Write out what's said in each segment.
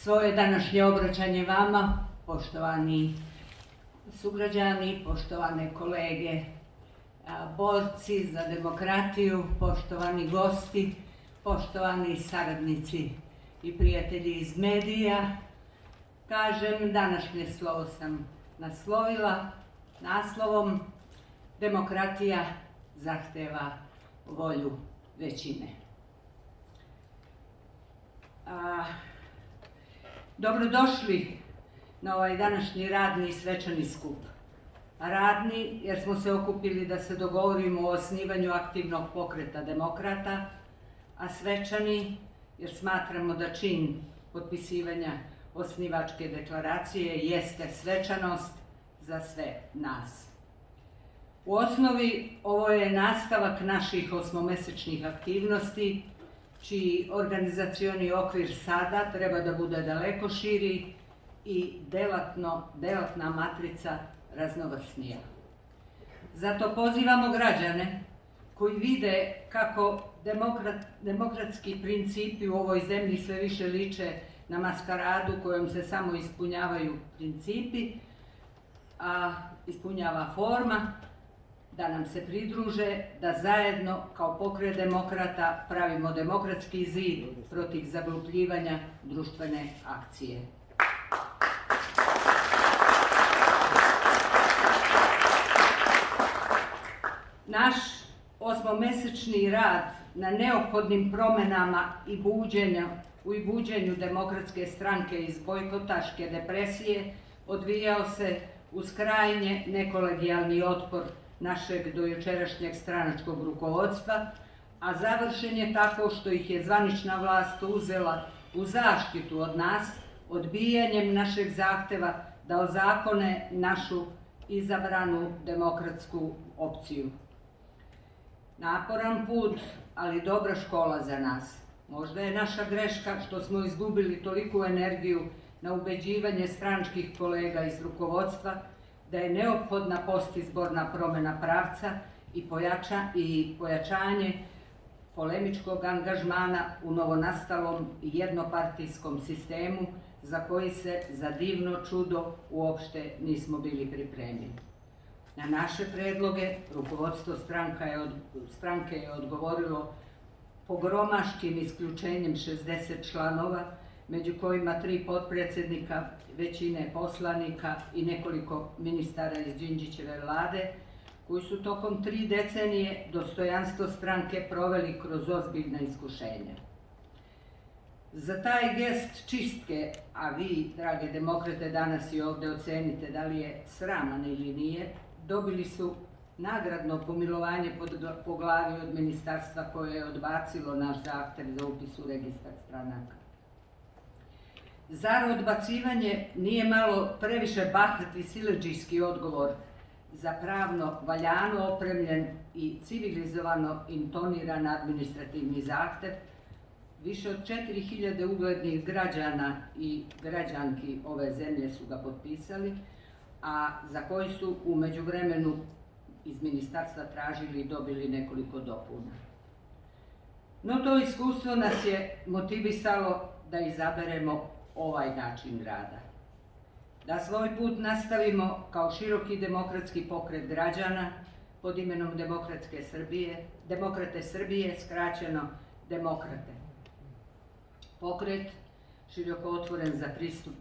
svoje današnje obraćanje vama, poštovani sugrađani, poštovane kolege, borci za demokratiju, poštovani gosti, poštovani saradnici i prijatelji iz medija. Kažem, današnje slovo sam naslovila naslovom Demokratija zahteva volju većine. Dobrodošli na ovaj današnji radni i svečani skup. Radni jer smo se okupili da se dogovorimo o osnivanju aktivnog pokreta demokrata, a svečani jer smatramo da čin potpisivanja osnivačke deklaracije jeste svečanost za sve nas. U osnovi ovo je nastavak naših 8-mesečnih aktivnosti, čiji organizacioni okvir sada treba da bude daleko širi i delatna matrica raznovrsnija. Zato pozivamo građane koji vide kako demokratski principi u ovoj zemlji sve više liče na maskaradu kojom se samo ispunjavaju principi, a ispunjava forma, da nam se pridruže, da zajedno kao pokret demokrata pravimo demokratski zid protiv zaglupljivanja društvene akcije. Naš 8-mesečni rad na neophodnim promenama i buđenju Demokratske stranke iz bojkotaške depresije odvijao se uz krajnje nekolegijalni otpor našeg dojučerašnjeg stranačkog rukovodstva, a završen je tako što ih je zvanična vlast uzela u zaštitu od nas, odbijanjem našeg zahteva da ozakone našu izabranu demokratsku opciju. Naporan put, ali dobra škola za nas. Možda je naša greška što smo izgubili toliku energiju na ubeđivanje stranačkih kolega iz rukovodstva da je neophodna postizborna promena pravca i pojačanje polemičkog angažmana u novonastalom jednopartijskom sistemu za koji se za divno čudo uopšte nismo bili pripremljeni. Na naše predloge rukovodstvo stranke je odgovorilo pogromaškim isključenjem 60 članova, među kojima 3 potpredsjednika, većine poslanika i nekoliko ministara iz Đinđićeve vlade, koji su tokom 3 decenije dostojanstvo stranke proveli kroz ozbiljna iskušenja. Za taj gest čistke, a vi, drage demokrate, danas i ovde ocenite da li je sraman ili nije, dobili su nagradno pomilovanje po glavi od ministarstva koje je odbacilo naš zahtev za upis u registar stranaka. Zar odbacivanje nije malo previše bahat i siledžijski odgovor za pravno valjano opremljen i civilizovano intoniran administrativni zahtev? Više od 4000 uglednih građana i građanki ove zemlje su ga potpisali, a za koji su u međuvremenu iz ministarstva tražili i dobili nekoliko dopuna. No to iskustvo nas je motivisalo da izaberemo ovaj način rada. Da svoj put nastavimo kao široki demokratski pokret građana pod imenom Demokrate Srbije, skraćeno Demokrate. Pokret široko otvoren za pristup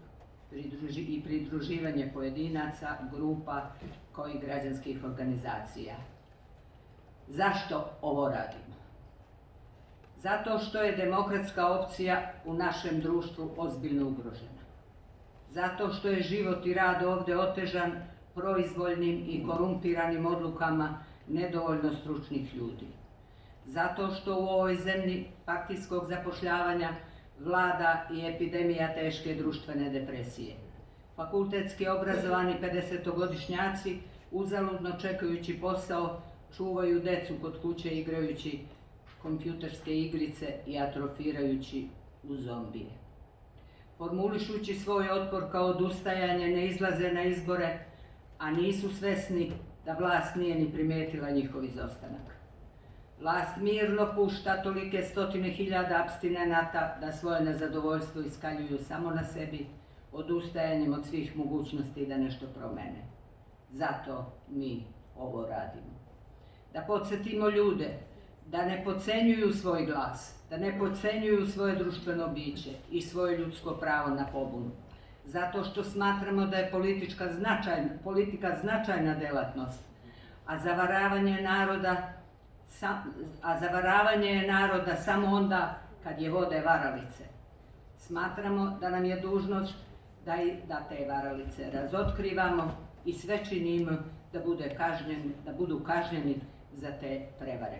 i pridruživanje pojedinaca, grupa kao i građanskih organizacija. Zašto ovo radimo? Zato što je demokratska opcija u našem društvu ozbiljno ugrožena. Zato što je život i rad ovde otežan proizvoljnim i korumpiranim odlukama nedovoljno stručnih ljudi. Zato što u ovoj zemlji partijskog zapošljavanja vlada i epidemija teške društvene depresije. Fakultetski obrazovani 50-godišnjaci, uzaludno čekajući posao, čuvaju decu kod kuće igrajući kompjuterske igrice i atrofirajući u zombije. Formulišući svoj otpor kao odustajanje, ne izlaze na izbore, a nisu svesni da vlast nije ni primetila njihov izostanak. Vlast mirno pušta tolike stotine hiljada apstinenata da svoje nezadovoljstvo iskaljuju samo na sebi, odustajanjem od svih mogućnosti da nešto promene. Zato mi ovo radimo. Da podsjetimo ljude da ne potcenjuju svoj glas, da ne potcenjuju svoje društveno biće i svoje ljudsko pravo na pobunu. Zato što smatramo da je politika značajna delatnost, a zavaravanje je naroda samo onda kad je vode varalice. Smatramo da nam je dužnost da te varalice razotkrivamo i sve činimo da budu kažnjeni za te prevare.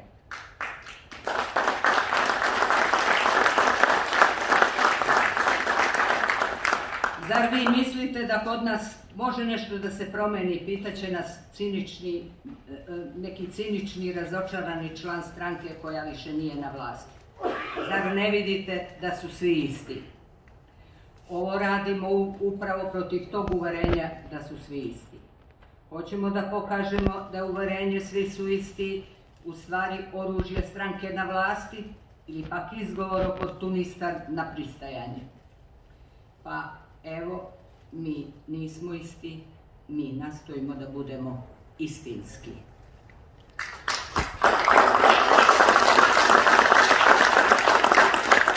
Zar vi mislite da kod nas može nešto da se promeni, pitaće nas neki cinični, razočarani član stranke koja više nije na vlasti. Zar ne vidite da su svi isti? Ovo radimo upravo protiv tog uverenja da su svi isti. Hoćemo da pokažemo da uverenje svi su isti u stvari oružje stranke na vlasti ili pak izgovor oportunista na pristajanje. Pa evo, mi nismo isti, mi nastojimo da budemo istinski.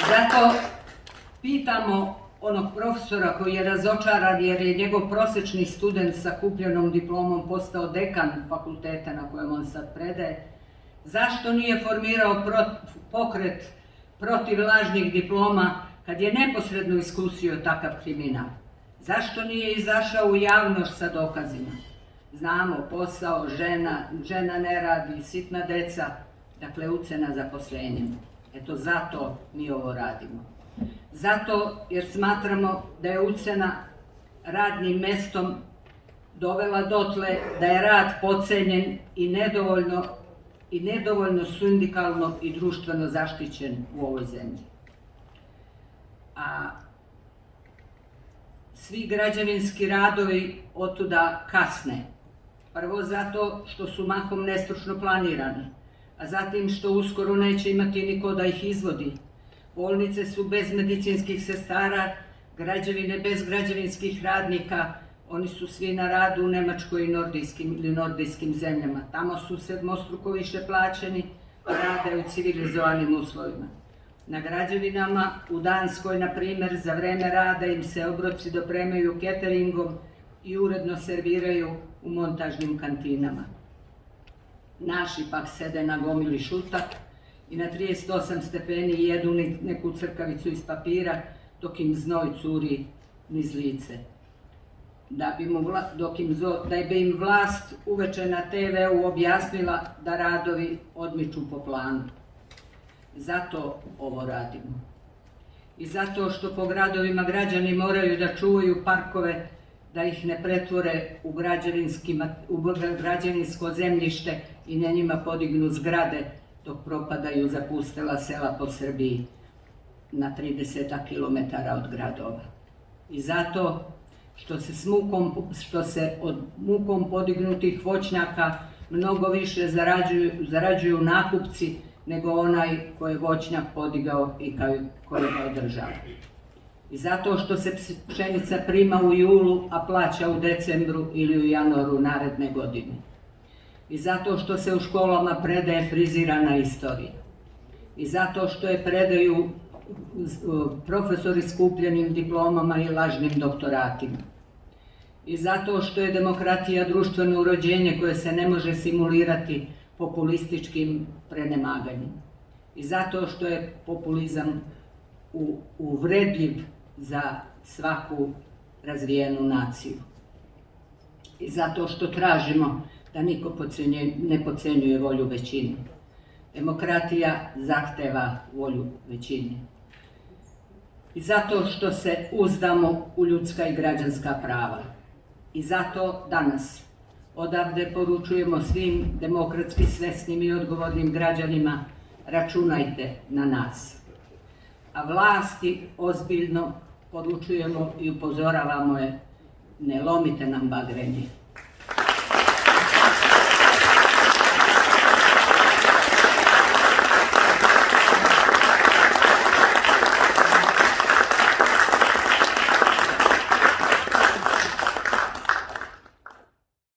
Zato pitamo onog profesora koji je razočaran jer je njegov prosječni student sa kupljenom diplomom postao dekan fakulteta na kojem on sad predaje, zašto nije formirao pokret protiv lažnih diploma kad je neposredno iskusio takav kriminal? Zašto nije izašao u javnost sa dokazima? Znamo, posao, žena ne radi, sitna deca, dakle ucena zaposlenjem. Eto zato mi ovo radimo. Zato jer smatramo da je ucena radnim mestom dovela dotle da je rad podcenjen i nedovoljno sindikalno i društveno zaštićen u ovoj zemlji. A svi građevinski radovi otuda kasne. Prvo zato što su mahom nestručno planirani, a zatim što uskoro neće imati niko da ih izvodi. Bolnice su bez medicinskih sestara, građevine bez građevinskih radnika, oni su svi na radu u Nemačkoj i nordijskim zemljama. Tamo su sedmostruko više plaćeni, rade u civilizovanim uslovima. Na građevinama u Danskoj, na primjer, za vreme rada im se obroci dopremaju cateringom i uredno serviraju u montažnim kantinama. Naši pak sede na gomili šutak i na 38 stepeni jedu neku crkavicu iz papira dok im znoj curi niz lice. Da bi im vlast uveče na TV-u objasnila da radovi odmiču po planu. Zato ovo radimo. I zato što po gradovima građani moraju da čuvaju parkove, da ih ne pretvore u građevinsko zemljište i na njima podignu zgrade dok propadaju zapustela sela po Srbiji na 30 km od gradova. I zato što se od mukom podignutih voćnjaka mnogo više zarađuju nakupci nego onaj koji je voćnjak podigao i koji ga održava. I zato što se pšenica prima u julu, a plaća u decembru ili u januaru naredne godine. I zato što se u školama predaje frizirana istorija. I zato što je predaju profesori s kupljenim diplomama i lažnim doktoratima. I zato što je demokratija društveno urođenje koje se ne može simulirati populističkim prenemaganjem. I zato što je populizam uvredljiv za svaku razvijenu naciju. I zato što tražimo da niko ne potcenjuje volju većine. Demokratija zahteva volju većine. I zato što se uzdamo u ljudska i građanska prava. I zato danas odavde poručujemo svim demokratski svesnim i odgovornim građanima: računajte na nas. A vlasti ozbiljno poručujemo i upozoravamo je: ne lomite nam bagrenje.